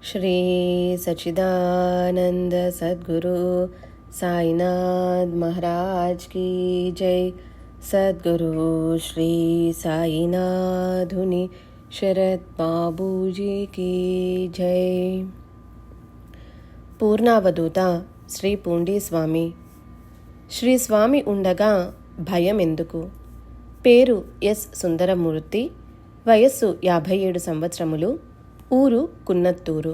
श्री सच्चिदानंद सद्गुरु साईनाथ महाराज की जय। सद्गुरु श्री साईनाथुनि शरद बाबूजी की जय। పూర్ణావధూత శ్రీ పూండి స్వామి. శ్రీ స్వామి ఉండగా భయం ఎందుకు? పేరు ఎస్ సుందరమూర్తి. వయస్సు 57 సంవత్సరములు. ఊరు కున్నత్తూరు.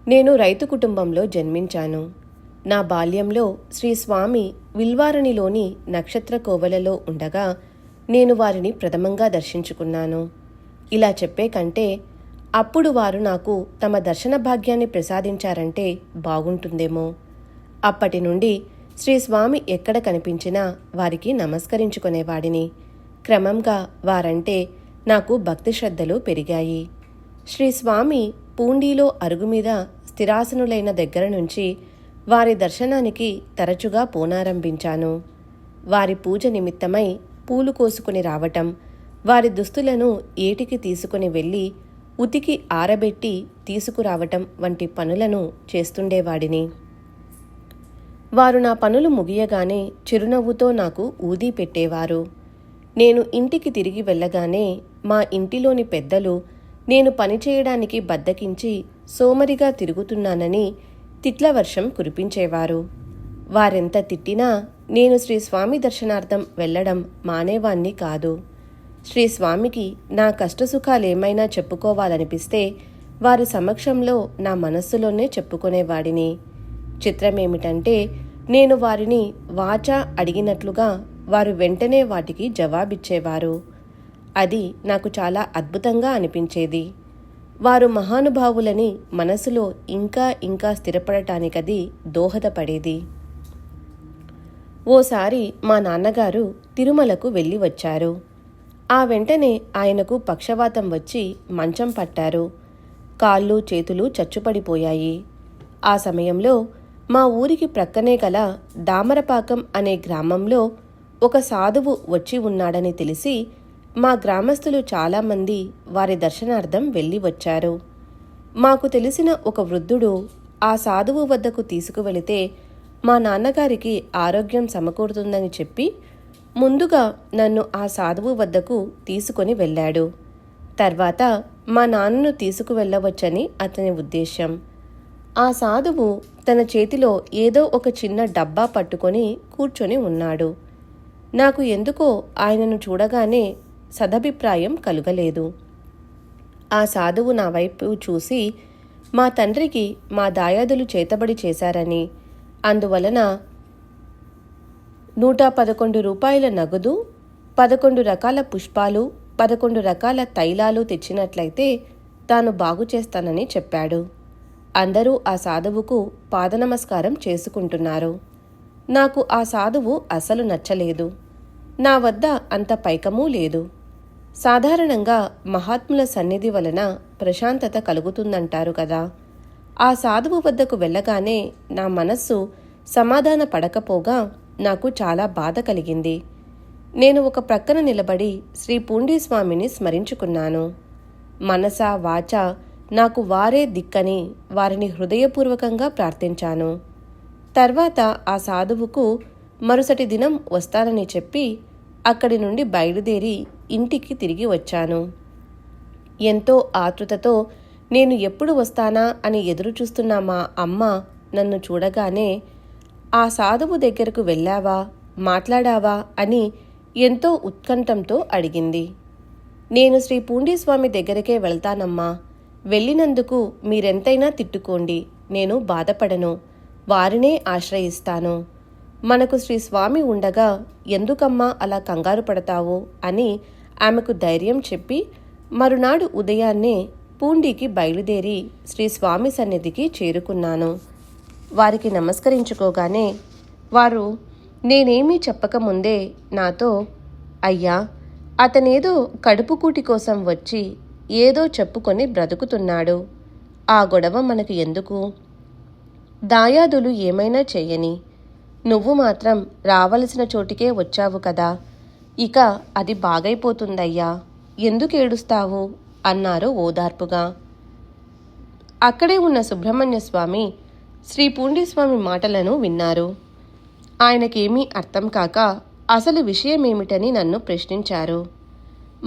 నేను రైతు కుటుంబంలో జన్మించాను. నా బాల్యంలో శ్రీ స్వామి విల్వారణిలోని నక్షత్ర కోవలలో ఉండగా నేను వారిని ప్రథమంగా దర్శించుకున్నాను. ఇలా చెప్పే కంటే అప్పుడు వారు నాకు తమ దర్శన భాగ్యాన్ని ప్రసాదించారంటే బాగుంటుందేమో. అప్పటి నుండి శ్రీ స్వామి ఎక్కడ కనిపించినా వారికి నమస్కరించుకునేవాడిని. క్రమంగా వారంటే నాకు భక్తి శ్రద్ధలు పెరిగాయి. శ్రీ స్వామి పూండీలో అరుగుమీద స్థిరాసనులైన దగ్గర నుంచి వారి దర్శనానికి తరచుగా పోనారంభించాను. వారి పూజ నిమిత్తమై పూలు కోసుకుని రావటం, వారి దుస్తులను ఏటికి తీసుకుని వెళ్ళి ఉతికి ఆరబెట్టి తీసుకురావటం వంటి పనులను చేస్తుండేవాడిని. వారు నా పనులు ముగియగానే చిరునవ్వుతో నాకు ఊదీ పెట్టేవారు. నేను ఇంటికి తిరిగి వెళ్ళగానే మా ఇంటిలోని పెద్దలు నేను పనిచేయడానికి బద్దకించి సోమరిగా తిరుగుతున్నానని తిట్ల వర్షం కురిపించేవారు. వారెంత తిట్టినా నేను శ్రీ స్వామి దర్శనార్థం వెళ్ళడం మానేవాణ్ణి కాదు. శ్రీ స్వామికి నా కష్టసుఖాలేమైనా చెప్పుకోవాలనిపిస్తే వారి సమక్షంలో నా మనస్సులోనే చెప్పుకునేవాడిని. చిత్రమేమిటంటే నేను వారిని వాచా అడిగినట్లుగా వారు వెంటనే వాటికి జవాబిచ్చేవారు. అది నాకు చాలా అద్భుతంగా అనిపించేది. వారు మహానుభావులని మనసులో ఇంకా ఇంకా స్థిరపడటానికది దోహదపడేది. ఓసారి మా నాన్నగారు తిరుమలకు వెళ్ళి వచ్చారు. ఆ వెంటనే ఆయనకు పక్షవాతం వచ్చి మంచం పట్టారు. కాళ్ళు చేతులు చచ్చుపడిపోయాయి. ఆ సమయంలో మా ఊరికి ప్రక్కనే గల దామరపాకం అనే గ్రామంలో ఒక సాధువు వచ్చి ఉన్నాడని తెలిసి మా గ్రామస్తులు చాలామంది వారి దర్శనార్థం వెళ్ళి వచ్చారు. మాకు తెలిసిన ఒక వృద్ధుడు ఆ సాధువు వద్దకు తీసుకువెళితే మా నాన్నగారికి ఆరోగ్యం సమకూరుతుందని చెప్పి ముందుగా నన్ను ఆ సాధువు వద్దకు తీసుకొని వెళ్ళాడు. తర్వాత మా నాన్నను తీసుకువెళ్ళవచ్చని అతని ఉద్దేశం. ఆ సాధువు తన చేతిలో ఏదో ఒక చిన్న డబ్బా పట్టుకొని కూర్చొని ఉన్నాడు. నాకు ఎందుకో ఆయనను చూడగానే సదభిప్రాయం కలుగలేదు. ఆ సాధువు నా వైపు చూసి మా తండ్రికి మా దాయాదులు చేతబడి చేశారని, అందువలన 111 రూపాయల నగదు, 11 రకాల పుష్పాలు, 11 రకాల తైలాలు తెచ్చినట్లయితే తాను బాగు చేస్తానని చెప్పాడు. అందరూ ఆ సాధువుకు పాదనమస్కారం చేసుకుంటున్నారు. నాకు ఆ సాధువు అసలు నచ్చలేదు. నా వద్ద అంత పైకమూ లేదు. సాధారణంగా మహాత్ముల సన్నిధి వలన ప్రశాంతత కలుగుతుందంటారు కదా. ఆ సాధువు వద్దకు వెళ్ళగానే నా మనస్సు సమాధాన పడకపోగా నాకు చాలా బాధ కలిగింది. నేను ఒక ప్రక్కన నిలబడి శ్రీ పూండి స్వామిని స్మరించుకున్నాను. మనసా వాచా నాకు వారే దిక్కని వారిని హృదయపూర్వకంగా ప్రార్థించాను. తర్వాత ఆ సాధువుకు మరుసటి దినం వస్తానని చెప్పి అక్కడి నుండి బయలుదేరి ఇంటికి తిరిగి వచ్చాను. ఎంతో ఆతృతతో నేను ఎప్పుడు వస్తానా అని ఎదురుచూస్తున్న మా అమ్మ నన్ను చూడగానే ఆ సాధువు దగ్గరకు వెళ్ళావా, మాట్లాడావా అని ఎంతో ఉత్కంఠంతో అడిగింది. నేను శ్రీ పూండి స్వామి దగ్గరకే వెళ్తానమ్మా. వెళ్ళినందుకు మీరెంతైనా తిట్టుకోండి, నేను బాధపడను, వారినే ఆశ్రయిస్తాను. మనకు శ్రీ స్వామి ఉండగా ఎందుకమ్మా అలా కంగారు పడతావు అని ఆమెకు ధైర్యం చెప్పి మరునాడు ఉదయాన్నే పూండికి బయలుదేరి శ్రీ స్వామి సన్నిధికి చేరుకున్నాను. వారికి నమస్కరించుకోగానే వారు నేనేమీ చెప్పకముందే నాతో, అయ్యా, అతనేదో కడుపుకూటి కోసం వచ్చి ఏదో చెప్పుకొని బ్రతుకుతున్నాడు. ఆ గొడవ మనకు ఎందుకు? దాయాదులు ఏమైనా చెయ్యని, నువ్వు మాత్రం రావలసిన చోటికే వచ్చావు కదా, ఇక అది బాగైపోతుందయ్యా, ఎందుకు ఏడుస్తావు అన్నారు ఓదార్పుగా. అక్కడే ఉన్న సుబ్రహ్మణ్య స్వామి శ్రీ పూండీస్వామి మాటలను విన్నారు. ఆయనకేమీ అర్థం కాక అసలు విషయమేమిటని నన్ను ప్రశ్నించారు.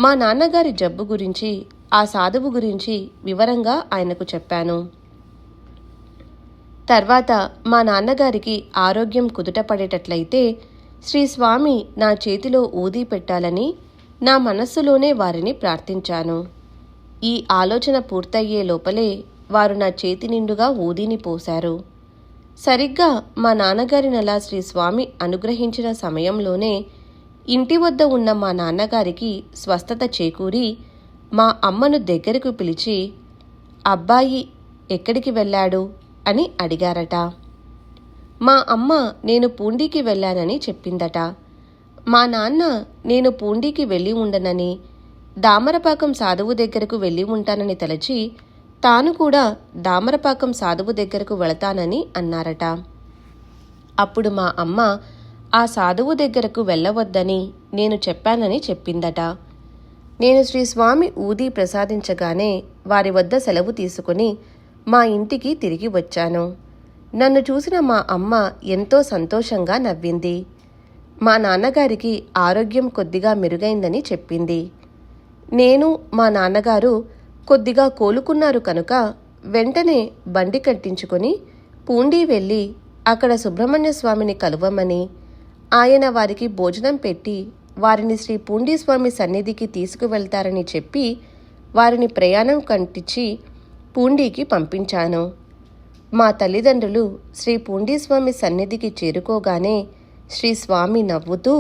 మా నాన్నగారి జబ్బు గురించి, ఆ సాధువు గురించి వివరంగా ఆయనకు చెప్పాను. తర్వాత మా నాన్నగారికి ఆరోగ్యం కుదుటపడేటట్లయితే శ్రీ స్వామి నా చేతిలో ఊదీ పెట్టాలని నా మనస్సులోనే వారిని ప్రార్థించాను. ఈ ఆలోచన పూర్తయ్యే లోపలే వారు నా చేతి నిండుగా ఊదీని పోశారు. సరిగ్గా మా నాన్నగారినలా శ్రీ స్వామి అనుగ్రహించిన సమయంలోనే ఇంటి వద్ద ఉన్న మా నాన్నగారికి స్వస్థత చేకూరి మా అమ్మను దగ్గరకు పిలిచి, అబ్బాయి ఎక్కడికి వెళ్ళాడు అని అడిగారట. మా అమ్మ నేను పూండీకి వెళ్ళానని చెప్పిందట. మా నాన్న నేను పూండీకి వెళ్ళి ఉండనని, దామరపాకం సాధువు దగ్గరకు వెళ్ళి ఉంటానని తలచి తాను కూడా దామరపాకం సాధువు దగ్గరకు వెళతానని అన్నారట. అప్పుడు మా అమ్మ ఆ సాధువు దగ్గరకు వెళ్ళవద్దని నేను చెప్పానని చెప్పిందట. నేను శ్రీ స్వామి ఊదీ ప్రసాదించగానే వారి వద్ద సెలవు తీసుకుని మా ఇంటికి తిరిగి వచ్చాను. నన్ను చూసిన మా అమ్మ ఎంతో సంతోషంగా నవ్వింది. మా నాన్నగారికి ఆరోగ్యం కొద్దిగా మెరుగైందని చెప్పింది. నేను మా నాన్నగారు కొద్దిగా కోలుకున్నారు కనుక వెంటనే బండి కట్టించుకొని పూండీ వెళ్ళి అక్కడ సుబ్రహ్మణ్య స్వామిని కలువమని, ఆయన వారికి భోజనం పెట్టి వారిని శ్రీ పూండీస్వామి సన్నిధికి తీసుకువెళ్తారని చెప్పి వారిని ప్రయాణం కంటించి పూండీకి పంపించాను. మా తల్లిదండ్రులు శ్రీ పూండీస్వామి సన్నిధికి చేరుకోగానే శ్రీ స్వామి నవ్వుతూ,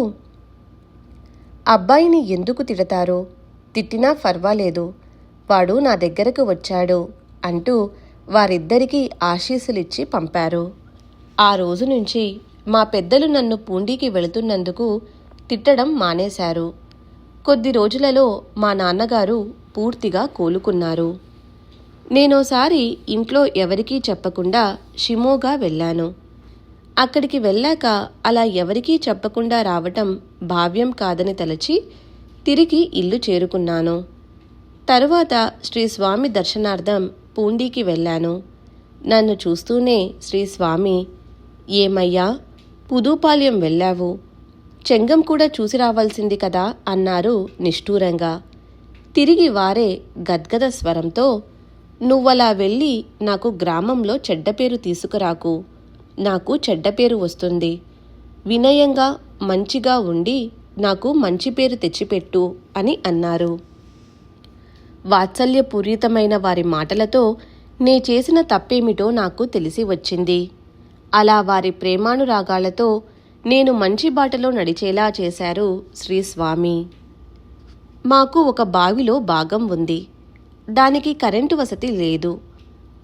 అబ్బాయిని ఎందుకు తిడతారో, తిట్టినా పర్వాలేదు, వాడు నా దగ్గరకు వచ్చాడు అంటూ వారిద్దరికీ ఆశీస్సులిచ్చి పంపారు. ఆ రోజు నుంచి మా పెద్దలు నన్ను పూండీకి వెళుతున్నందుకు తిట్టడం మానేశారు. కొద్ది రోజులలో మా నాన్నగారు పూర్తిగా కోలుకున్నారు. నేనోసారి ఇంట్లో ఎవరికీ చెప్పకుండా షిమోగా వెళ్ళాను. అక్కడికి వెళ్ళాక అలా ఎవరికీ చెప్పకుండా రావటం భావ్యం కాదని తలచి తిరిగి ఇల్లు చేరుకున్నాను. తరువాత శ్రీ స్వామి దర్శనార్థం పూండీకి వెళ్ళాను. నన్ను చూస్తూనే శ్రీ స్వామి, ఏమయ్యా పుదూపాల్యం వెళ్ళావు, చెంగం కూడా చూసి రావాల్సింది కదా అన్నారు నిష్ఠూరంగా. తిరిగి వారే గద్గద స్వరంతో, నువ్వలా వెళ్ళి నాకు గ్రామంలో చెడ్డపేరు తీసుకురాకు, నాకు చెడ్డపేరు వస్తుంది, వినయంగా మంచిగా ఉండి నాకు మంచి పేరు తెచ్చిపెట్టు అని అన్నారు. వాత్సల్యపూరితమైన వారి మాటలతో నే చేసిన తప్పేమిటో నాకు తెలిసి వచ్చింది. అలా వారి ప్రేమానురాగాలతో నేను మంచి బాటలో నడిచేలా చేశారు శ్రీ స్వామి. మాకు ఒక బావిలో భాగం ఉంది. దానికి కరెంటు వసతి లేదు.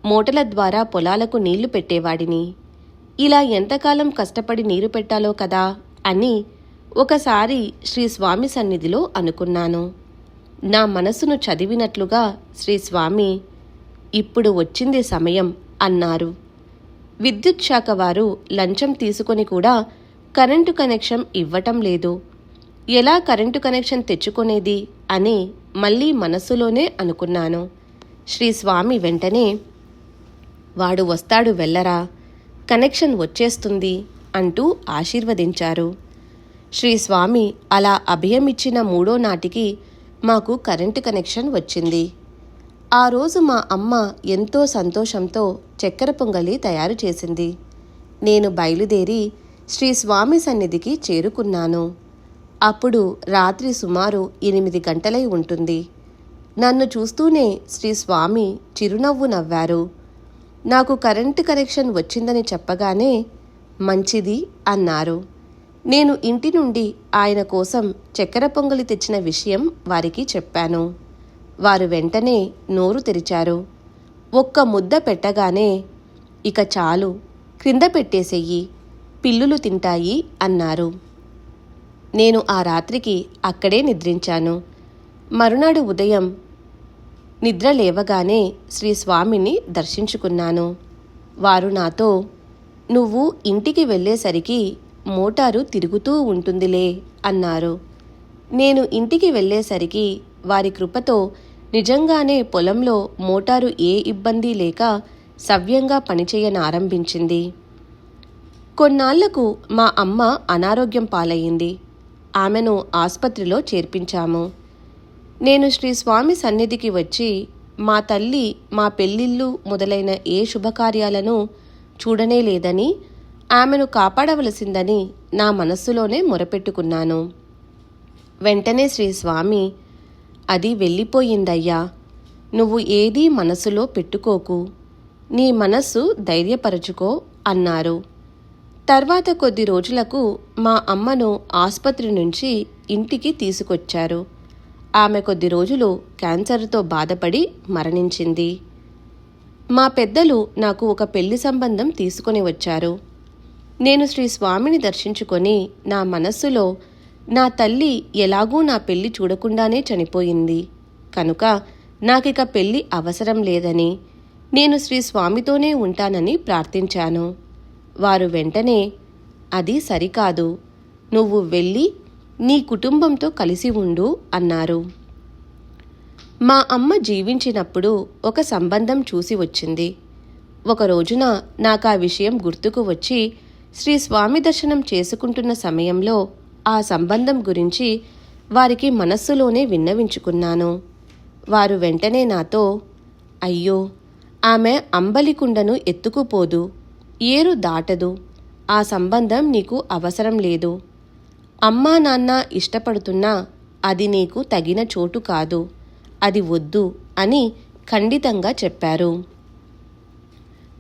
మోటార్ల ద్వారా పొలాలకు నీళ్లు పెట్టేవాడిని. ఇలా ఎంతకాలం కష్టపడి నీరు పెట్టాలో కదా అని ఒకసారి శ్రీ స్వామి సన్నిధిలో అనుకున్నాను. నా మనసును చదివినట్లుగా శ్రీ స్వామి, ఇప్పుడు వచ్చింది సమయం అన్నారు. విద్యుత్ శాఖ వారు లంచం తీసుకొని కూడా కరెంటు కనెక్షన్ ఇవ్వటం లేదు. ఎలా కరెంటు కనెక్షన్ తెచ్చుకునేది అని మళ్ళీ మనస్సులోనే అనుకున్నాను. శ్రీ స్వామి వెంటనే, వాడు వస్తాడు వెళ్ళరా, కనెక్షన్ వచ్చేస్తుంది అంటూ ఆశీర్వదించారు. శ్రీ స్వామి అలా అభయమిచ్చిన 3వ నాటికి మాకు కరెంటు కనెక్షన్ వచ్చింది. ఆ రోజు మా అమ్మ ఎంతో సంతోషంతో చక్కెర పొంగలి తయారు చేసింది. నేను బయలుదేరి శ్రీ స్వామి సన్నిధికి చేరుకున్నాను. అప్పుడు రాత్రి సుమారు 8 గంటలై ఉంటుంది. నన్ను చూస్తూనే శ్రీ స్వామి చిరునవ్వు నవ్వారు. నాకు కరెంటు కనెక్షన్ వచ్చిందని చెప్పగానే మంచిది అన్నారు. నేను ఇంటి నుండి ఆయన కోసం చక్కెర పొంగలి తెచ్చిన విషయం వారికి చెప్పాను. వారు వెంటనే నోరు తెరిచారు. ఒక్క ముద్ద పెట్టగానే, ఇక చాలు, క్రింద పెట్టేసెయ్యి, పిల్లులు తింటాయి అన్నారు. నేను ఆ రాత్రికి అక్కడే నిద్రించాను. మరునాడు ఉదయం నిద్ర లేవగానే శ్రీ స్వామిని దర్శించుకున్నాను. వారు నాతో, నువ్వు ఇంటికి వెళ్ళేసరికి మోటారు తిరుగుతూ ఉంటుందిలే అన్నారు. నేను ఇంటికి వెళ్ళేసరికి వారి కృపతో నిజంగానే పొలంలో మోటారు ఏ ఇబ్బంది లేక సవ్యంగా పనిచేయనారంభించింది. కొన్నాళ్లకు మా అమ్మ అనారోగ్యం పాలయ్యింది. ఆమెను ఆస్పత్రిలో చేర్పించాము. నేను శ్రీ స్వామి సన్నిధికి వచ్చి మా తల్లి మా పెళ్ళిళ్ళు మొదలైన ఏ శుభకార్యాలను చూడనే లేదని, ఆమెను కాపాడవలసిందని నా మనస్సులోనే మొరపెట్టుకున్నాను. వెంటనే శ్రీ స్వామి, అది వెళ్ళిపోయిందయ్యా, నువ్వు ఏదీ మనసులో పెట్టుకోకు, నీ మనస్సు ధైర్యపరచుకో అన్నారు. తర్వాత కొద్ది రోజులకు మా అమ్మను ఆస్పత్రి నుంచి ఇంటికి తీసుకొచ్చారు. ఆమె కొద్ది రోజులు క్యాన్సర్తో బాధపడి మరణించింది. మా పెద్దలు నాకు ఒక పెళ్లి సంబంధం తీసుకొని వచ్చారు. నేను శ్రీ స్వామిని దర్శించుకొని నా మనస్సులో నా తల్లి ఎలాగూ నా పెళ్లి చూడకుండానే చనిపోయింది కనుక నాకిక పెళ్లి అవసరం లేదని, నేను శ్రీ స్వామితోనే ఉంటానని ప్రార్థించాను. వారు వెంటనే, అది సరికాదు, నువ్వు వెళ్ళి నీ కుటుంబంతో కలిసి ఉండు అన్నారు. మా అమ్మ జీవించినప్పుడు ఒక సంబంధం చూసి వచ్చింది. ఒక రోజున నాకా విషయం గుర్తుకు వచ్చి శ్రీ స్వామి దర్శనం చేసుకుంటున్న సమయంలో ఆ సంబంధం గురించి వారికి మనస్సులోనే విన్నవించుకున్నాను. వారు వెంటనే నాతో, అయ్యో, ఆమె అంబలికుండను ఎత్తుకుపోదు, ఏరు దాటదు, ఆ సంబంధం నీకు అవసరం లేదు, అమ్మా నాన్న ఇష్టపడుతున్నా అది నీకు తగిన చోటు కాదు, అది వద్దు అని ఖండితంగా చెప్పారు.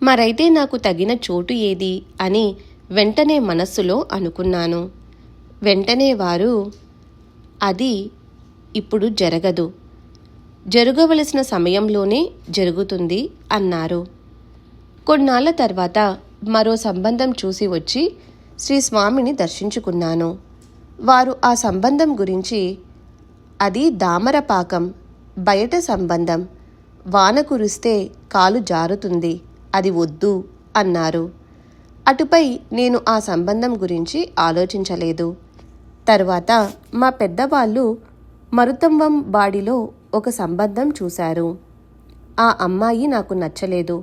మరైతే నాకు తగిన చోటు ఏది అని వెంటనే మనస్సులో అనుకున్నాను. వెంటనే వారు, అది ఇప్పుడు జరగదు, జరగవలసిన సమయంలోనే జరుగుతుంది అన్నారు. కొన్నాళ్ల తర్వాత మరో సంబంధం చూసి వచ్చి శ్రీ స్వామిని దర్శించుకున్నాను. వారు ఆ సంబంధం గురించి, అది దామరపాకం, బయట సంబంధం, వాన కురిస్తే కాలు జారుతుంది, అది వద్దు అన్నారు. అటుపై నేను ఆ సంబంధం గురించి ఆలోచించలేదు. తర్వాత మా పెద్దవాళ్ళు మరుతంవం బాడిలో ఒక సంబంధం చూశారు. ఆ అమ్మాయి నాకు నచ్చలేదు.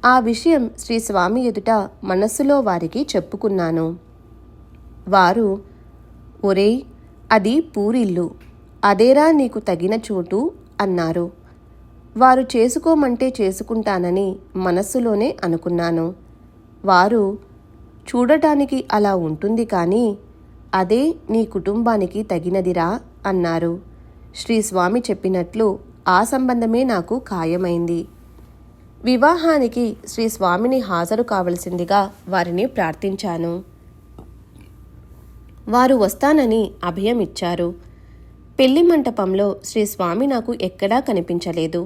ఆ విషయం శ్రీ స్వామి ఎదుట మనస్సులో వారికి చెప్పుకున్నాను. వారు, ఒరేయ్, అది పూరిల్లు, అదేరా నీకు తగిన చోటు అన్నారు. వారు చేసుకోమంటే చేసుకుంటానని మనస్సులోనే అనుకున్నాను. వారు, చూడటానికి అలా ఉంటుంది కానీ అదే నీ కుటుంబానికి తగినదిరా అన్నారు. శ్రీ స్వామి చెప్పినట్లు ఆ సంబంధమే నాకు ఖాయమైంది. వివాహానికి శ్రీ స్వామిని హాజరు కావలసిందిగా వారిని ప్రార్థించాను. వారు వస్తానని అభయం ఇచ్చారు. పెళ్లి మంటపంలో శ్రీ స్వామి నాకు ఎక్కడా కనిపించలేదు.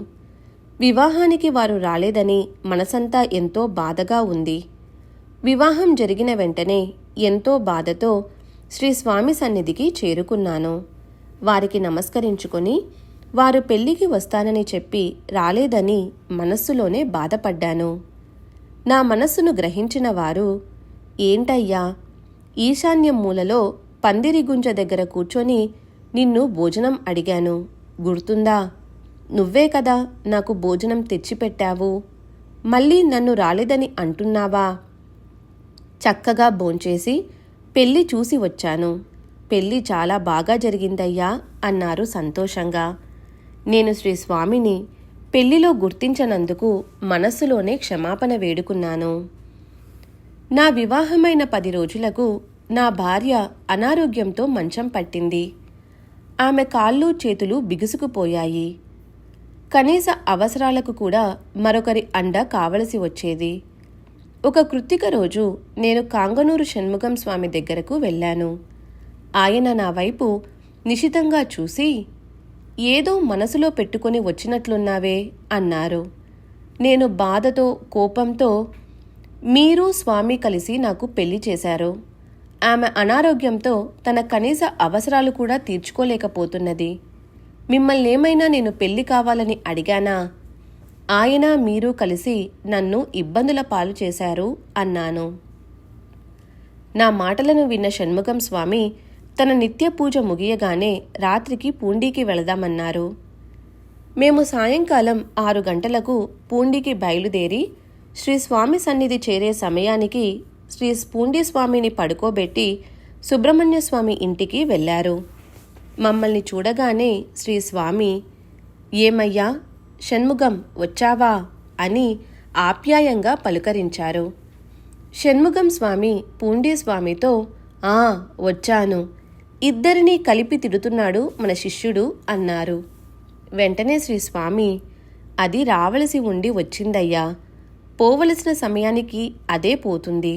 వివాహానికి వారు రాలేదని మనసంతా ఎంతో బాధగా ఉంది. వివాహం జరిగిన వెంటనే ఎంతో బాధతో శ్రీ స్వామి సన్నిధికి చేరుకున్నాను. వారికి నమస్కరించుకొని వారు పెళ్లికి వస్తానని చెప్పి రాలేదని మనస్సులోనే బాధపడ్డాను. నా మనస్సును గ్రహించిన వారు, ఏంటయ్యా, ఈశాన్యం మూలలో పందిరి గుంజ దగ్గర కూర్చొని నిన్ను భోజనం అడిగాను, గుర్తుందా? నువ్వే కదా నాకు భోజనం తెచ్చిపెట్టావు, మళ్ళీ నన్ను రాలేదని అంటున్నావా? చక్కగా భోంచేసి పెళ్లి చూసి వచ్చాను, పెళ్లి చాలా బాగా జరిగిందయ్యా అన్నారు సంతోషంగా. నేను శ్రీ స్వామిని పెళ్లిలో గుర్తించనందుకు మనస్సులోనే క్షమాపణ వేడుకున్నాను. నా వివాహమైన 10 రోజులకు నా భార్య అనారోగ్యంతో మంచం పట్టింది. ఆమె కాళ్ళు చేతులు బిగుసుకుపోయాయి. కనీస అవసరాలకు కూడా మరొకరి అండ కావలసి వచ్చేది. ఒక కృత్తిక రోజు నేను కాంగనూరు షణ్ముగం స్వామి దగ్గరకు వెళ్ళాను. ఆయన నా వైపు నిశితంగా చూసి, ఏదో మనసులో పెట్టుకొని వచ్చినట్లున్నావే అన్నారు. నేను బాధతో కోపంతో, మీరు స్వామి కలిసి నాకు పెళ్లి చేశారు, ఆమె అనారోగ్యంతో తన కనీస అవసరాలు కూడా తీర్చుకోలేకపోతున్నది, మిమ్మల్నేమైనా నేను పెళ్లి కావాలని అడిగానా? ఆయన మీరు కలిసి నన్ను ఇబ్బందుల పాలు చేశారు అన్నాను. నా మాటలను విన్న షణ్ముగం స్వామి తన నిత్య పూజ ముగియగానే రాత్రికి పూండీకి వెళదామన్నారు. మేము సాయంకాలం 6 గంటలకు పూండికి బయలుదేరి శ్రీ స్వామి సన్నిధి చేరే సమయానికి శ్రీ పూండి స్వామిని పడుకోబెట్టి సుబ్రహ్మణ్య స్వామి ఇంటికి వెళ్ళారు. మమ్మల్ని చూడగానే శ్రీ స్వామి, ఏమయ్యా షణ్ముగం వచ్చావా అని ఆప్యాయంగా పలుకరించారు. షణ్ముగం స్వామి పూండి స్వామితో, వచ్చాను, ఇద్దరినీ కలిపి తిడుతున్నాడు మన శిష్యుడు అన్నారు. వెంటనే శ్రీ స్వామి, అది రావలసి ఉండి వచ్చిందయ్యా, పోవలసిన సమయానికి అదే పోతుంది.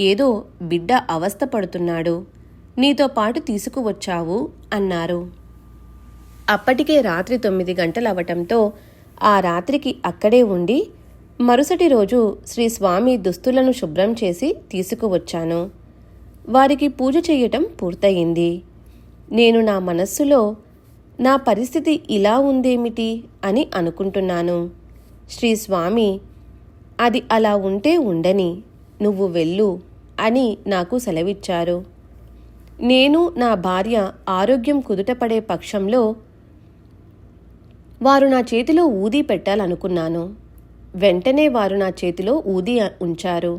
ఏదో బిడ్డ అవస్థ పడుతున్నాడు, నీతో పాటు తీసుకువచ్చావు అన్నారు. అప్పటికే రాత్రి 9 గంటలవటంతో ఆ రాత్రికి అక్కడే ఉండి మరుసటి రోజు శ్రీ స్వామి దుస్తులను శుభ్రం చేసి తీసుకువచ్చాను. వారికి పూజ చెయ్యటం పూర్తయింది. నేను నా మనస్సులో నా పరిస్థితి ఇలా ఉందేమిటి అని అనుకుంటున్నాను. శ్రీ స్వామి, అది అలా ఉంటే ఉండని, నువ్వు వెళ్ళు అని నాకు సెలవిచ్చారు. నేను నా భార్య ఆరోగ్యం కుదుటపడే పక్షంలో వారు నా చేతిలో ఊదీ పెట్టాలనుకున్నాను. వెంటనే వారు నా చేతిలో ఊదీ ఉంచారు.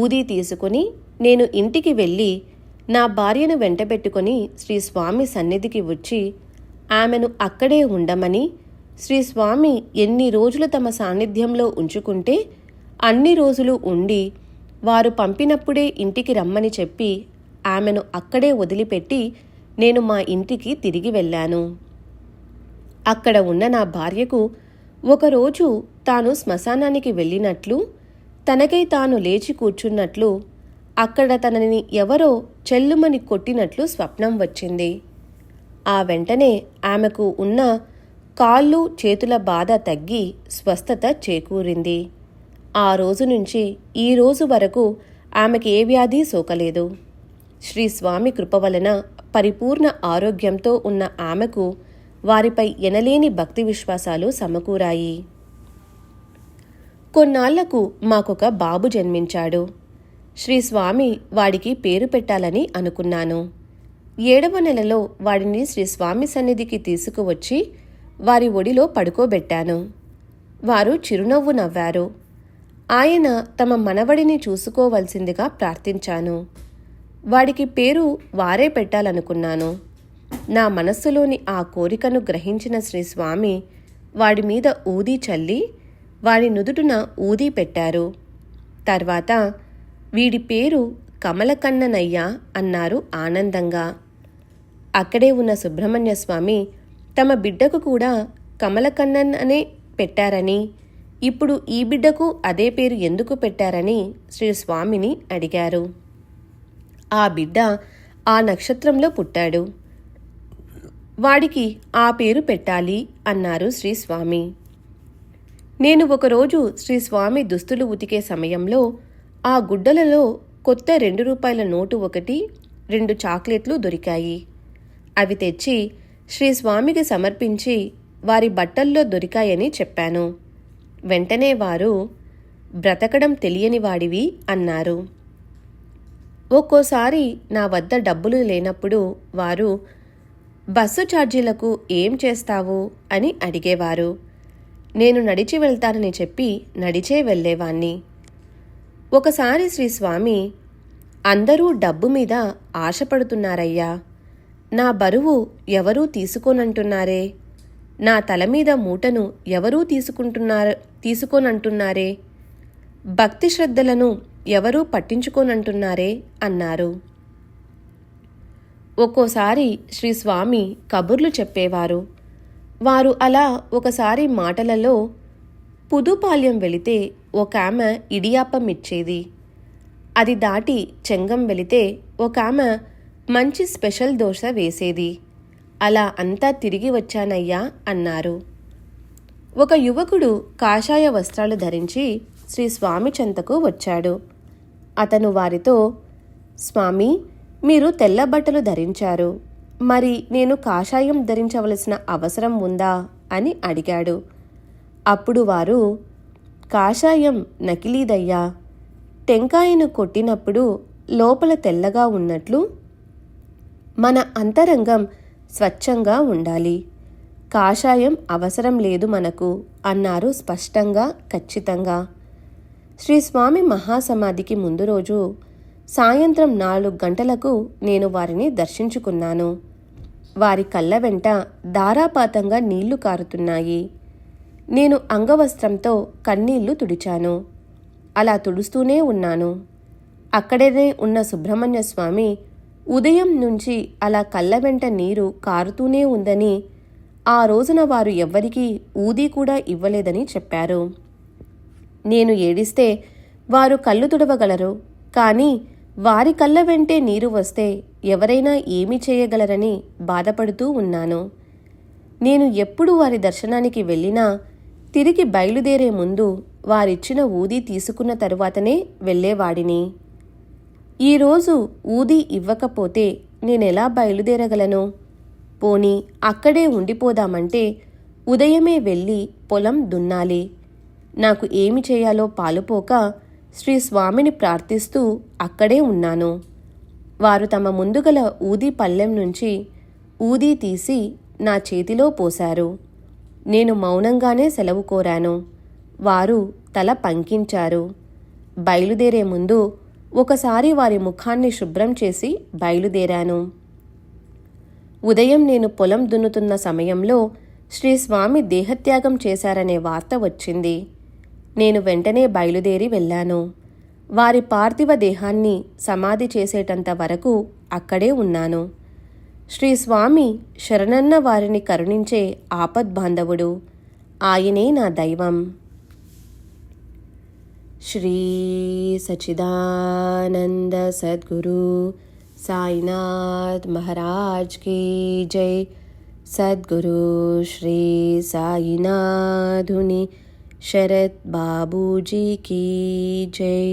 ఊదీ తీసుకుని నేను ఇంటికి వెళ్ళి నా భార్యను వెంటబెట్టుకుని శ్రీ స్వామి సన్నిధికి వచ్చి ఆమెను అక్కడే ఉండమని, శ్రీ స్వామి ఎన్ని రోజులు తమ సాన్నిధ్యంలో ఉంచుకుంటే అన్ని రోజులు ఉండి వారు పంపినప్పుడే ఇంటికి రమ్మని చెప్పి ఆమెను అక్కడే వదిలిపెట్టి నేను మా ఇంటికి తిరిగి వెళ్ళాను. అక్కడ ఉన్న నా భార్యకు ఒకరోజు తాను శ్మశానానికి వెళ్ళినట్లు, తనకై తాను లేచి కూర్చున్నట్లు, అక్కడ తనని ఎవరో చెల్లుమని కొట్టినట్లు స్వప్నం వచ్చింది. ఆ వెంటనే ఆమెకు ఉన్న కాళ్ళు చేతుల బాధ తగ్గి స్వస్థత చేకూరింది. ఆ రోజు నుంచి ఈ రోజు వరకు ఆమెకి ఏ వ్యాధి సోకలేదు. శ్రీ స్వామి కృప వలన పరిపూర్ణ ఆరోగ్యంతో ఉన్న ఆమెకు వారిపై ఎనలేని భక్తి విశ్వాసాలు సమకూరాయి. కొన్నాళ్లకు మాకొక బాబు జన్మించాడు. శ్రీ స్వామి వాడికి పేరు పెట్టాలని అనుకున్నాను. 7వ నెలలో వాడిని శ్రీ స్వామి సన్నిధికి తీసుకువచ్చి వారి ఒడిలో పడుకోబెట్టాను. వారు చిరునవ్వు నవ్వారు. ఆయన తమ మనవడిని చూసుకోవలసిందిగా ప్రార్థించాను. వాడికి పేరు వారే పెట్టాలనుకున్నాను. నా మనస్సులోని ఆ కోరికను గ్రహించిన శ్రీ స్వామి వాడి మీద ఊదీ చల్లి వాడి నుదుటున ఊదీ పెట్టారు. తర్వాత వీడి పేరు కమలకన్ననయ్య అన్నారు ఆనందంగా. అక్కడే ఉన్న సుబ్రహ్మణ్య స్వామి తమ బిడ్డకు కూడా కమలకన్నన్ అనే పెట్టారని, ఇప్పుడు ఈ బిడ్డకు అదే పేరు ఎందుకు పెట్టారని శ్రీ స్వామిని అడిగారు. ఆ బిడ్డ ఆ నక్షత్రంలో పుట్టాడు, వాడికి ఆ పేరు పెట్టాలి అన్నారు శ్రీ స్వామి. నేను ఒకరోజు శ్రీ స్వామి దుస్తులు ఉతికే సమయంలో ఆ గుడ్డలలో కొత్త 2 రూపాయల నోటు ఒకటి, 2 చాక్లెట్లు దొరికాయి. అవి తెచ్చి శ్రీ స్వామికి సమర్పించి వారి బట్టల్లో దొరికాయని చెప్పాను. వెంటనే వారు, బ్రతకడం తెలియని వాడివి అన్నారు. ఒక్కోసారి నా వద్ద డబ్బులు లేనప్పుడు వారు, బస్సు ఛార్జీలకు ఏం చేస్తావు అని అడిగేవారు. నేను నడిచి వెళ్తానని చెప్పి నడిచే వెళ్ళేవాణ్ణి. ఒకసారి శ్రీ స్వామి, అందరూ డబ్బు మీద ఆశపడుతున్నారయ్యా, నా బరువు ఎవరూ తీసుకోనంటున్నారే, నా తల మీద మూటను ఎవరూ తీసుకోనంటున్నారే, భక్తి శ్రద్ధలను ఎవరూ పట్టించుకోనంటున్నారే అన్నారు. ఒక్కోసారి శ్రీ స్వామి కబుర్లు చెప్పేవారు. వారు అలా ఒకసారి మాటలలో పుదుపాల్యం వెళితే ఒక ఆమె ఇడియాప్పం ఇచ్చేది. అది దాటి చెంగం వెళితే ఒక ఆమె మంచి స్పెషల్ దోశ వేసేది. అలా అంతా తిరిగి వచ్చానయ్యా అన్నారు. ఒక యువకుడు కాషాయ వస్త్రాలు ధరించి శ్రీ స్వామి చెంతకు వచ్చాడు. అతను వారితో, స్వామి, మీరు తెల్ల బట్టలు ధరించారు, మరి నేను కాషాయం ధరించవలసిన అవసరం ఉందా అని అడిగాడు. అప్పుడు వారు, కాషాయం నకిలీదయ్యా, టెంకాయను కొట్టినప్పుడు లోపల తెల్లగా ఉన్నట్లు మన అంతరంగం స్వచ్ఛంగా ఉండాలి. కాషాయం అవసరం లేదు మనకు అన్నారు స్పష్టంగా, ఖచ్చితంగా. శ్రీ స్వామి మహాసమాధికి ముందు రోజు సాయంత్రం 4 గంటలకు నేను వారిని దర్శించుకున్నాను. వారి కళ్ళ వెంట ధారాపాతంగా నీళ్లు కారుతున్నాయి. నేను అంగవస్త్రంతో కన్నీళ్లు తుడిచాను. అలా తుడుస్తూనే ఉన్నాను. అక్కడనే ఉన్న సుబ్రహ్మణ్య స్వామి ఉదయం నుంచి అలా కళ్ళ వెంట నీరు కారుతూనే ఉందని, ఆ రోజున వారు ఎవ్వరికీ ఊదీ కూడా ఇవ్వలేదని చెప్పారు. నేను ఏడిస్తే వారు కళ్ళు తుడవగలరు, కానీ వారి కళ్ళ వెంటే నీరు వస్తే ఎవరైనా ఏమి చేయగలరని బాధపడుతూ ఉన్నాను. నేను ఎప్పుడు వారి దర్శనానికి వెళ్ళినా తిరిగి బయలుదేరే ముందు వారిచ్చిన ఊదీ తీసుకున్న తరువాతనే వెళ్ళేవాడిని. ఈరోజు ఊదీ ఇవ్వకపోతే నేనెలా బయలుదేరగలను? పోనీ అక్కడే ఉండిపోదామంటే ఉదయమే వెళ్ళి పొలం దున్నాలి. నాకు ఏమి చేయాలో పాలుపోక శ్రీ స్వామిని ప్రార్థిస్తూ అక్కడే ఉన్నాను. వారు తమ ముందుగల ఊదీ పళ్ళెం నుంచి ఊదీ తీసి నా చేతిలో పోశారు. నేను మౌనంగానే సెలవు కోరాను. వారు తల పంకించారు. బయలుదేరే ముందు ఒకసారి వారి ముఖాన్ని శుభ్రం చేసి బయలుదేరాను. ఉదయం నేను పొలం దున్నుతున్న సమయంలో శ్రీ స్వామి దేహత్యాగం చేశారనే వార్త వచ్చింది. నేను వెంటనే బయలుదేరి వెళ్ళాను. వారి పార్థివ దేహాన్ని సమాధి చేసేటంత వరకు అక్కడే ఉన్నాను. శ్రీ స్వామి శరణన్న వారిని కరుణించే ఆపద్బాంధవుడు. ఆయనే నా దైవం. శ్రీ సచ్చిదానంద సద్గురు సాయినాథ్ మహారాజ్ కీ జై. సద్గురు శ్రీ సాయినాథుని శరత్ బాబూజీ కీ జై.